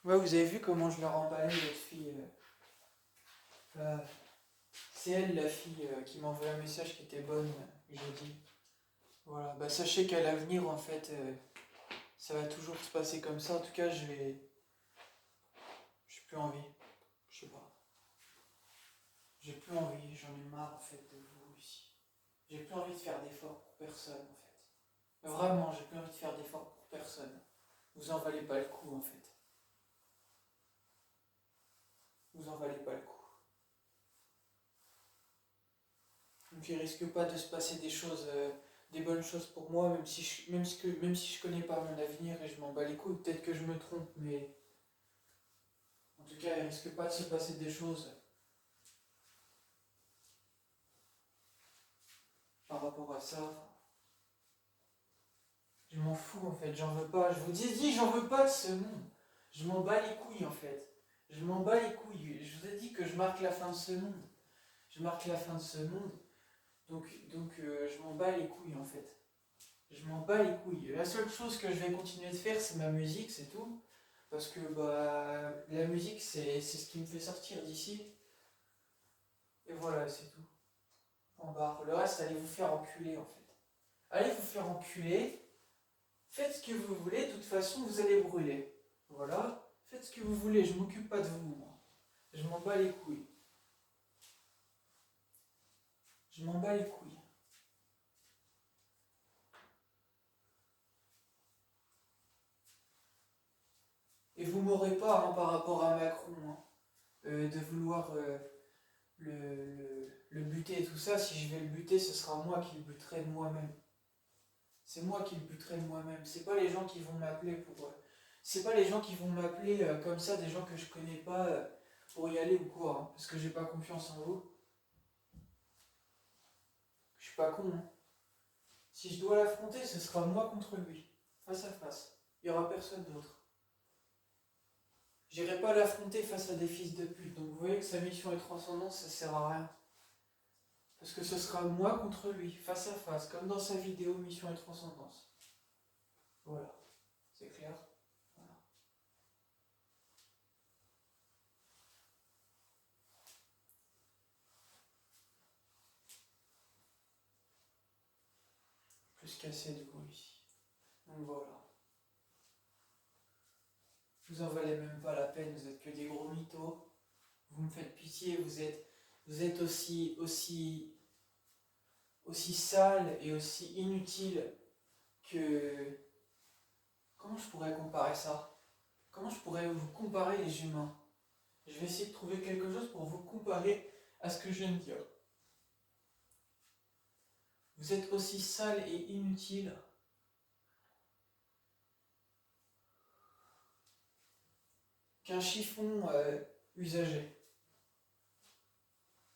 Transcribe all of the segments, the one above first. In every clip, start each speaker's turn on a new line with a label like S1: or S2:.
S1: Ouais, vous avez vu comment je leur emballais votre fille c'est elle, la fille, qui m'a envoyé un message qui était bonne jeudi. Voilà, bah sachez qu'à l'avenir, en fait, ça va toujours se passer comme ça. En tout cas, j'ai plus envie. Je sais pas. J'ai plus envie, j'en ai marre, en fait, de vous ici. J'ai plus envie de faire d'efforts pour personne, en fait. Vraiment, j'ai plus envie de faire d'efforts pour personne. Vous en valez pas le coup, en fait. Vous en valez pas le coup. Donc il risque pas de se passer des choses, des bonnes choses pour moi, même si je connais pas mon avenir et je m'en bats les couilles. Peut-être que je me trompe, mais en tout cas, il risque pas de se passer des choses par rapport à ça. Je m'en fous en fait, j'en veux pas. Je vous dis, j'en veux pas de ce monde. Je m'en bats les couilles en fait. Je m'en bats les couilles. Je vous ai dit que je marque la fin de ce monde. Je marque la fin de ce monde. Donc je m'en bats les couilles en fait. Je m'en bats les couilles. La seule chose que je vais continuer de faire, c'est ma musique, c'est tout. Parce que bah, la musique, c'est ce qui me fait sortir d'ici. Et voilà, c'est tout. En barre. Le reste, allez vous faire enculer en fait. Allez vous faire enculer. Faites ce que vous voulez, de toute façon, vous allez brûler. Voilà. Faites ce que vous voulez, je m'occupe pas de vous, moi. Je m'en bats les couilles. Je m'en bats les couilles. Et vous m'aurez pas hein, par rapport à Macron, hein, de vouloir le buter et tout ça. Si je vais le buter, ce sera moi qui le buterai de moi-même. C'est moi qui le buterai de moi-même. C'est pas les gens qui vont m'appeler pour. C'est pas les gens qui vont m'appeler comme ça, des gens que je connais pas pour y aller ou quoi. Hein, parce que j'ai pas confiance en vous. Je suis pas con. Hein. Si je dois l'affronter, ce sera moi contre lui. Face à face. Il y aura personne d'autre. J'irai pas l'affronter face à des fils de pute. Donc vous voyez que sa mission est transcendante, ça sert à rien. Parce que ce sera moi contre lui, face à face, comme dans sa vidéo Mission et Transcendance. Voilà, c'est clair. Voilà. Plus qu'assez de vous ici. Donc voilà. Vous en valez même pas la peine, vous êtes que des gros mythos. Vous me faites pitié, vous êtes aussi sale et aussi inutile que. Comment je pourrais comparer ça? Comment je pourrais vous comparer les humains? Je vais essayer de trouver quelque chose pour vous comparer à ce que je viens de dire. Vous êtes aussi sale et inutile qu'un chiffon usagé.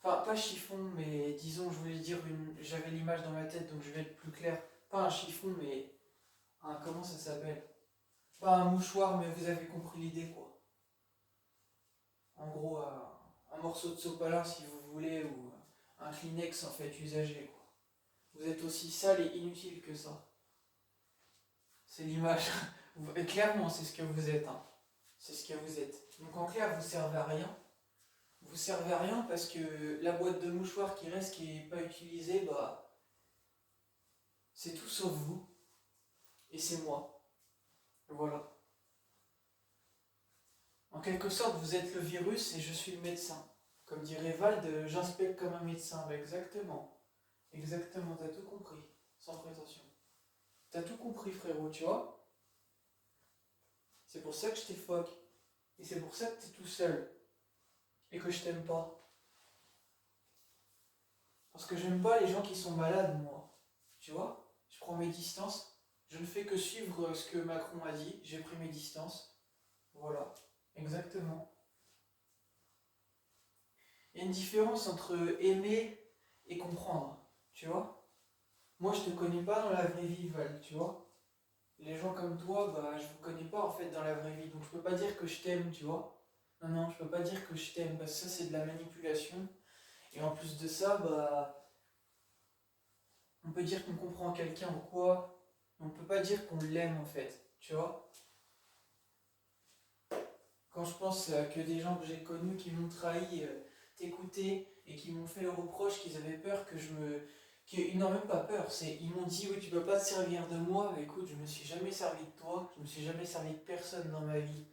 S1: Enfin, pas chiffon, mais disons, je voulais dire une. J'avais l'image dans ma tête, donc je vais être plus clair. Pas un chiffon, mais un. Comment ça s'appelle? Pas un mouchoir, mais vous avez compris l'idée, quoi. En gros, un morceau de sopalin, si vous voulez, ou un Kleenex, en fait, usagé, quoi. Vous êtes aussi sale et inutile que ça. C'est l'image. Et clairement, c'est ce que vous êtes. Hein. C'est ce que vous êtes. Donc en clair, vous servez à rien. Vous servez à rien parce que la boîte de mouchoirs qui reste, qui n'est pas utilisée, bah, c'est tout sauf vous. Et c'est moi. Voilà. En quelque sorte, vous êtes le virus et je suis le médecin. Comme dirait Vald, j'inspecte comme un médecin. Bah, exactement. Exactement, t'as tout compris. Sans prétention. T'as tout compris, frérot, tu vois. C'est pour ça que je t'effoque. Et c'est pour ça que t'es tout seul. Et que je t'aime pas. Parce que j'aime pas les gens qui sont malades, moi. Tu vois? Je prends mes distances. Je ne fais que suivre ce que Macron a dit. J'ai pris mes distances. Voilà. Exactement. Il y a une différence entre aimer et comprendre. Tu vois? Moi, je te connais pas dans la vraie vie, Val, tu vois? Les gens comme toi, bah, je vous connais pas en fait dans la vraie vie. Donc, je peux pas dire que je t'aime, tu vois? Non, non, je peux pas dire que je t'aime parce que ça, c'est de la manipulation. Et en plus de ça, bah, on peut dire qu'on comprend quelqu'un ou quoi. On peut pas dire qu'on l'aime en fait, tu vois. Quand je pense que des gens que j'ai connus qui m'ont trahi, t'écouter et qui m'ont fait le reproche qu'ils avaient peur que je me. Qu'ils n'ont même pas peur, ils m'ont dit oui tu peux pas te servir de moi, mais écoute je me suis jamais servi de toi, je me suis jamais servi de personne dans ma vie.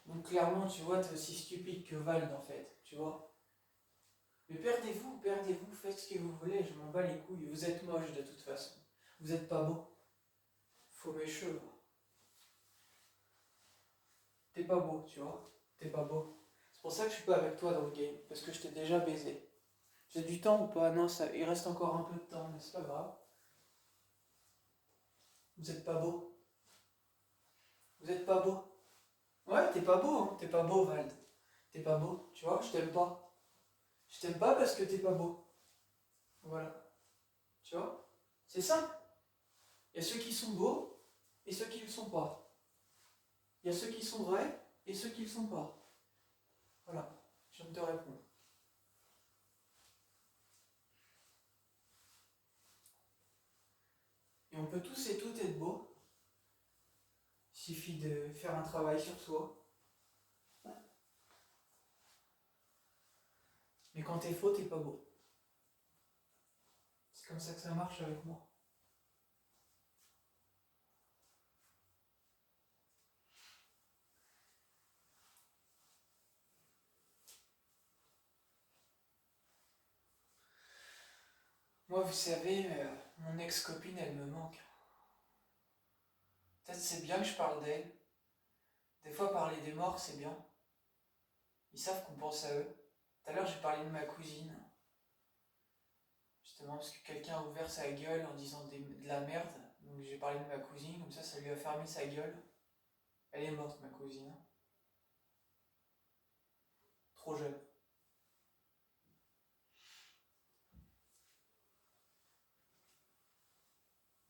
S1: Donc clairement tu vois t'es aussi stupide que Vald en fait, tu vois. Mais perdez-vous, faites ce que vous voulez, je m'en bats les couilles, vous êtes moche de toute façon. Vous êtes pas beau. Faut mes cheveux. T'es pas beau, tu vois. T'es pas beau. C'est pour ça que je suis pas avec toi dans le game, parce que je t'ai déjà baisé. J'ai du temps ou pas? Non, il reste encore un peu de temps, mais c'est pas grave. Vous êtes pas beau. Vous êtes pas beau. Ouais, t'es pas beau, hein. T'es pas beau, Vald. T'es pas beau, tu vois, je t'aime pas. Je t'aime pas parce que t'es pas beau. Voilà. Tu vois? C'est simple. Il y a ceux qui sont beaux et ceux qui ne le sont pas. Il y a ceux qui sont vrais et ceux qui ne le sont pas. Voilà. Je viens de te répondre. Et on peut tous et toutes être beaux. Il suffit de faire un travail sur soi. Mais quand t'es faux, t'es pas beau. C'est comme ça que ça marche avec moi. Moi, vous savez, mon ex-copine, elle me manque. Peut-être c'est bien que je parle d'elle. Des fois, parler des morts, c'est bien. Ils savent qu'on pense à eux. Tout à l'heure, j'ai parlé de ma cousine. Justement, parce que quelqu'un a ouvert sa gueule en disant de la merde. Donc j'ai parlé de ma cousine, comme ça lui a fermé sa gueule. Elle est morte, ma cousine. Trop jeune.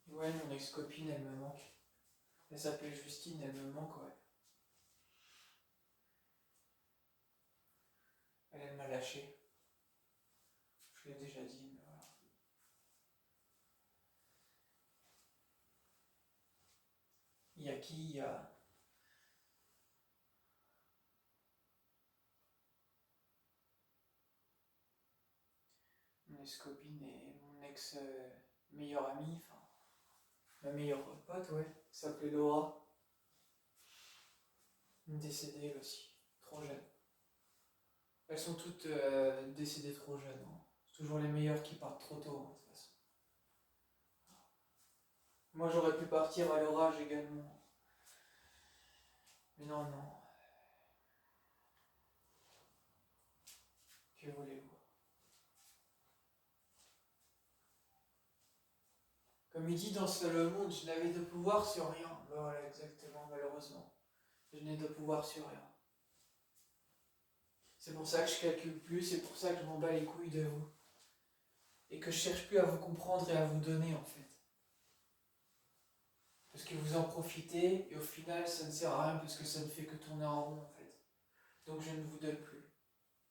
S1: Ouais, mon ex-copine, elle me manque. Elle s'appelle Justine, elle me manque, ouais. Elle m'a lâché. Je l'ai déjà dit, mais voilà. Il y a qui? Il y a mon ex-copine et mon ex-meilleure amie, enfin, ma meilleure pote, ouais, qui s'appelait Laura. Décédée elle aussi, trop jeune. Elles sont toutes décédées trop jeunes, hein. C'est toujours les meilleures qui partent trop tôt, hein, de toute façon. Moi j'aurais pu partir à l'orage également. Mais non, non. Que voulez-vous? Comme il dit dans le monde, je n'avais de pouvoir sur rien. Ben voilà, exactement, malheureusement. Je n'ai de pouvoir sur rien. C'est pour ça que je calcule plus, c'est pour ça que je m'en bats les couilles de vous. Et que je cherche plus à vous comprendre et à vous donner en fait. Parce que vous en profitez et au final ça ne sert à rien parce que ça ne fait que tourner en rond en fait. Donc je ne vous donne plus.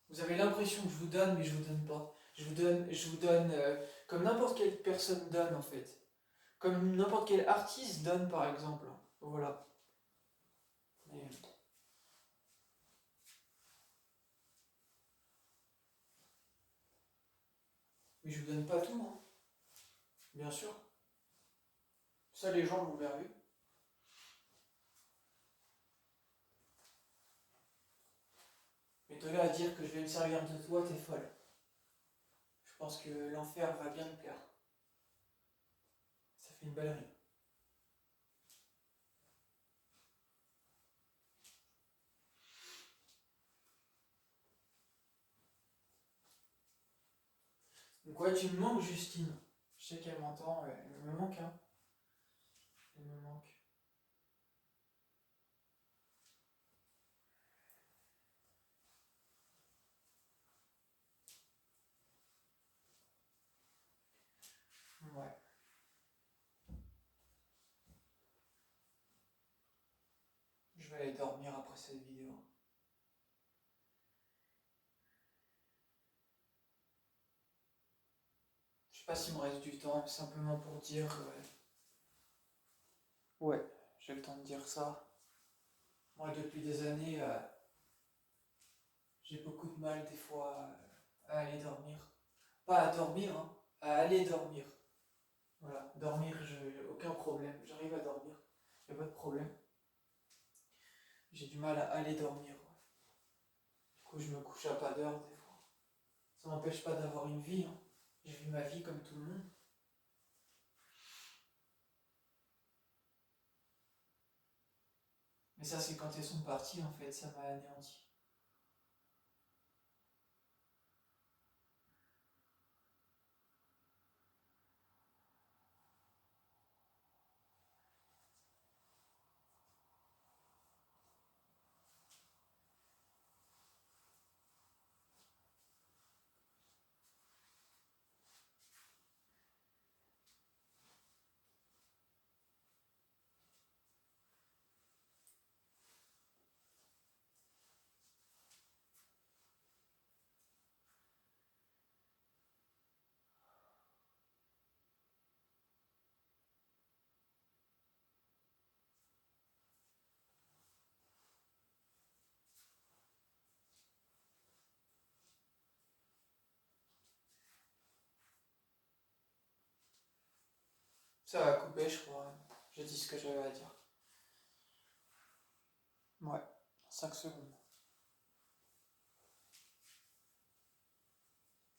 S1: Vous avez l'impression que je vous donne mais je vous donne pas. Je vous donne comme n'importe quelle personne donne en fait. Comme n'importe quel artiste donne par exemple. Voilà. Mais, mais je vous donne pas tout, hein. Bien sûr. Ça les gens l'ont bien vu. Mais de là à dire que je vais me servir de toi, t'es folle. Je pense que l'enfer va bien te plaire. Ça fait une belle rime. Donc ouais, tu me manques, Justine. Je sais qu'elle m'entend, elle me manque, hein. Elle me manque. Ouais. Je vais aller dormir après cette vidéo. Je sais pas s'il me reste du temps, simplement pour dire... Ouais, j'ai le temps de dire ça. Moi, depuis des années, j'ai beaucoup de mal des fois à aller dormir. Pas à dormir, hein, à aller dormir. Voilà, dormir, aucun problème, j'arrive à dormir, y a pas de problème. J'ai du mal à aller dormir. Ouais. Du coup, je me couche à pas d'heure des fois. Ça m'empêche pas d'avoir une vie, hein. Je vis ma vie comme tout le monde. Mais ça, c'est quand elles sont parties, en fait, ça m'a anéanti. Ça va couper, je crois. J'ai dit ce que j'avais à dire. Ouais, 5 secondes.